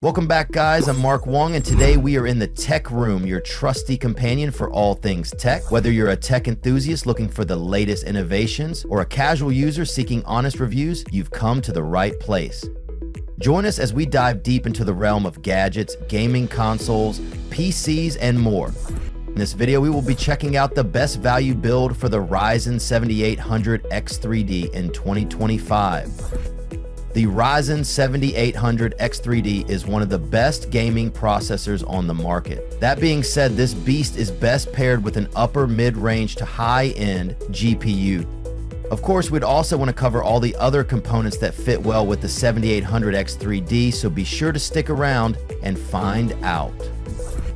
Welcome back, guys. I'm Mark Wong, and today we are in the Tech Room, your trusty companion for all things tech. Whether you're a tech enthusiast looking for the latest innovations or a casual user seeking honest reviews, you've come to the right place. Join us as we dive deep into the realm of gadgets, gaming consoles, PCs, and more. In this video, we will be checking out the best value build for the Ryzen 7800X3D in 2025. The Ryzen 7800X3D is one of the best gaming processors on the market. That being said, this beast is best paired with an upper mid-range to high-end GPU. Of course, we'd also want to cover all the other components that fit well with the 7800X3D, so be sure to stick around and find out.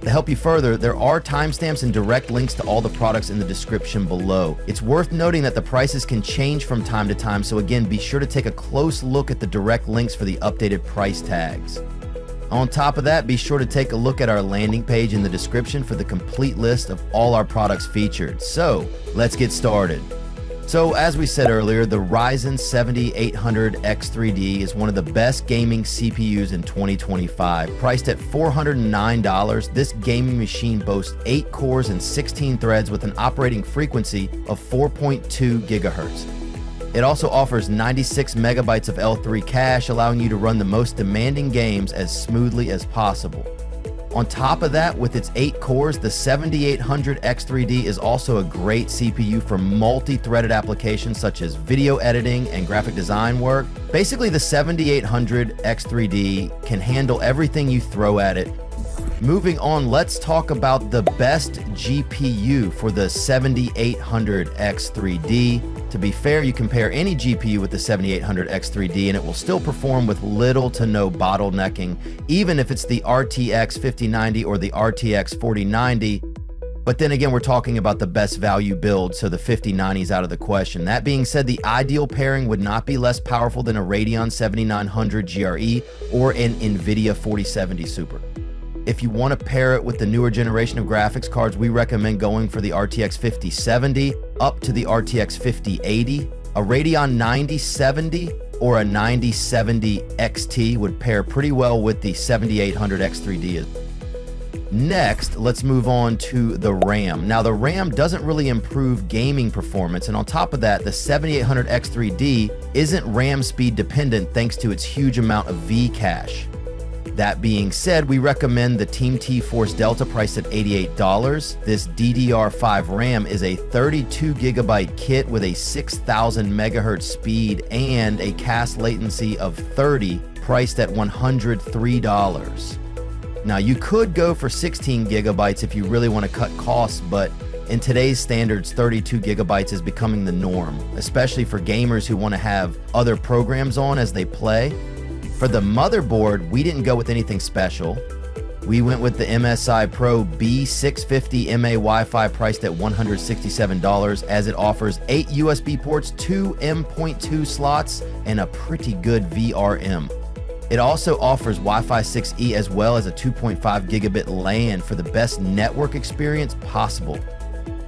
To help you further, there are timestamps and direct links to all the products in the description below. It's worth noting that the prices can change from time to time, so again, be sure to take a close look at the direct links for the updated price tags. On top of that, be sure to take a look at our landing page in the description for the complete list of all our products featured. So, let's get started. So as we said earlier, the Ryzen 7800X3D is one of the best gaming CPUs in 2025. Priced at $409, this gaming machine boasts 8 cores and 16 threads with an operating frequency of 4.2 gigahertz. It also offers 96 megabytes of L3 cache, allowing you to run the most demanding games as smoothly as possible. On top of that, with its 8 cores, the 7800X3D is also a great CPU for multi-threaded applications such as video editing and graphic design work. Basically, the 7800X3D can handle everything you throw at it. Moving on, let's talk about the best GPU for the 7800X3D. To be fair, you compare any GPU with the 7800X3D and it will still perform with little to no bottlenecking, even if it's the RTX 5090 or the RTX 4090. But then again, we're talking about the best value build, so the 5090 is out of the question. That being said, the ideal pairing would not be less powerful than a Radeon 7900 GRE or an Nvidia 4070 Super. If you want to pair it with the newer generation of graphics cards, we recommend going for the RTX 5070 up to the RTX 5080. A Radeon 9070 or a 9070 XT would pair pretty well with the 7800X3D. Next, let's move on to the RAM. Now, the RAM doesn't really improve gaming performance, and on top of that, the 7800X3D isn't RAM speed dependent thanks to its huge amount of V cache. That being said, we recommend the Team T-Force Delta priced at $88. This DDR5 RAM is a 32 gigabyte kit with a 6,000 megahertz speed and a cache latency of 30, priced at $103. Now, you could go for 16 gigabytes if you really want to cut costs, but in today's standards, 32 gigabytes is becoming the norm, especially for gamers who want to have other programs on as they play. For the motherboard, we didn't go with anything special. We went with the MSI Pro B650M-A WiFi priced at $167, as it offers 8 USB ports, 2 M.2 slots, and a pretty good VRM. It also offers Wi-Fi 6E as well as a 2.5 gigabit LAN for the best network experience possible.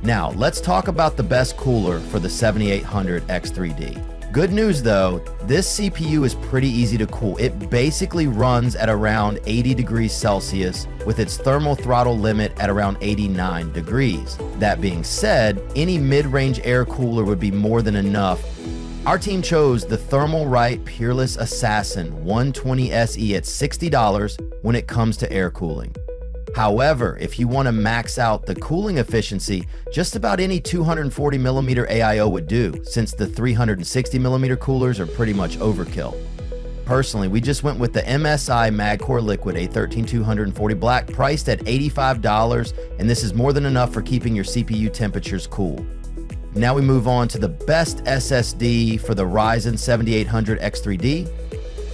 Now, let's talk about the best cooler for the 7800X3D. Good news though, this CPU is pretty easy to cool. It basically runs at around 80 degrees Celsius with its thermal throttle limit at around 89 degrees. That being said, any mid-range air cooler would be more than enough. Our team chose the Thermalright Peerless Assassin 120 SE at $60 when it comes to air cooling. However, if you want to max out the cooling efficiency, just about any 240mm AIO would do, since the 360mm coolers are pretty much overkill. Personally, we just went with the MSI MAG Coreliquid A13 240 Black, priced at $85, and this is more than enough for keeping your CPU temperatures cool. Now we move on to the best SSD for the Ryzen 7800X3D.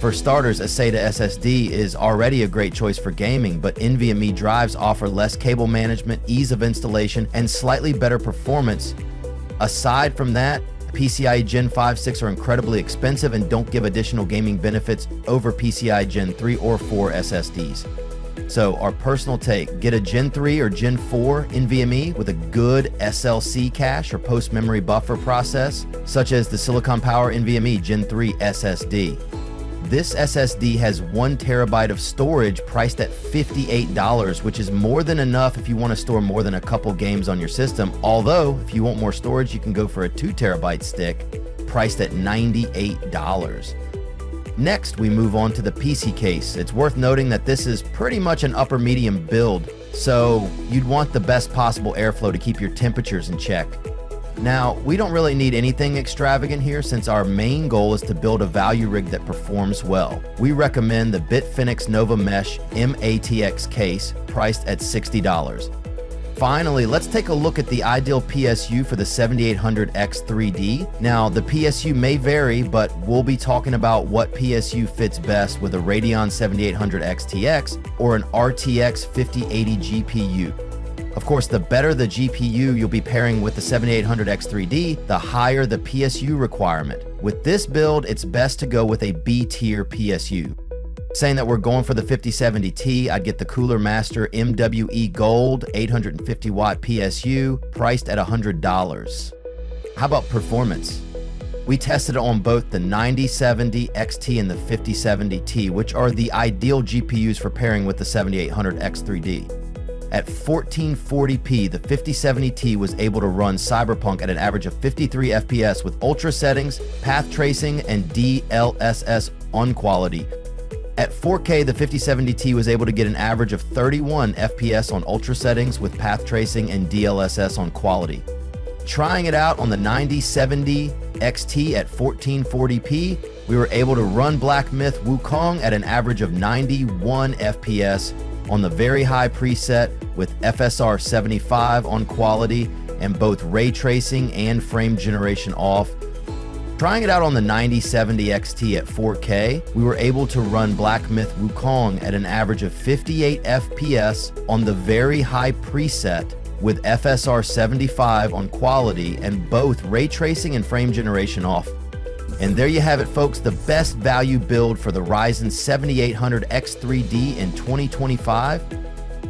For starters, a SATA SSD is already a great choice for gaming, but NVMe drives offer less cable management, ease of installation, and slightly better performance. Aside from that, PCIe Gen 5, 6 are incredibly expensive and don't give additional gaming benefits over PCIe Gen 3 or 4 SSDs. So our personal take, get a Gen 3 or Gen 4 NVMe with a good SLC cache or post-memory buffer process, such as the Silicon Power NVMe Gen 3 SSD. This SSD has 1 terabyte of storage priced at $58, which is more than enough if you want to store more than a couple games on your system. Although, if you want more storage, you can go for a 2 terabyte stick priced at $98. Next, we move on to the PC case. It's worth noting that this is pretty much an upper medium build, so you'd want the best possible airflow to keep your temperatures in check. Now, we don't really need anything extravagant here since our main goal is to build a value rig that performs well. We recommend the BitFenix Nova Mesh mATX case priced at $60. Finally, let's take a look at the ideal PSU for the 7800X3D. Now, the PSU may vary, but we'll be talking about what PSU fits best with a Radeon 7800 XTX or an RTX 5080 GPU. Of course, the better the GPU you'll be pairing with the 7800 X3D, the higher the PSU requirement. With this build, it's best to go with a B-tier PSU. Saying that we're going for the 5070T, I'd get the Cooler Master MWE Gold 850 watt PSU priced at $100. How about performance? We tested it on both the 9070 XT and the 5070T, which are the ideal GPUs for pairing with the 7800 X3D. At 1440p, the 5070T was able to run Cyberpunk at an average of 53 FPS with ultra settings, path tracing, and DLSS on quality. At 4K, the 5070T was able to get an average of 31 FPS on ultra settings with path tracing and DLSS on quality. Trying it out on the 9070 XT at 1440p, we were able to run Black Myth Wukong at an average of 91 FPS on the very high preset with FSR 75 on quality and both ray tracing and frame generation off. Trying it out on the 9070 XT at 4K, we were able to run Black Myth Wukong at an average of 58 FPS on the very high preset with FSR 75 on quality and both ray tracing and frame generation off. And there you have it, folks, the best value build for the Ryzen 7800 X3D in 2025.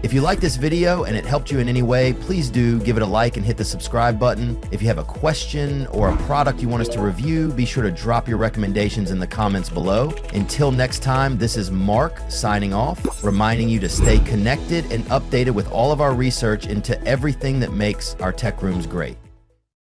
If you like this video and it helped you in any way, please do give it a like and hit the subscribe button. If you have a question or a product you want us to review, be sure to drop your recommendations in the comments below. Until next time, this is Mark signing off, reminding you to stay connected and updated with all of our research into everything that makes our tech rooms great.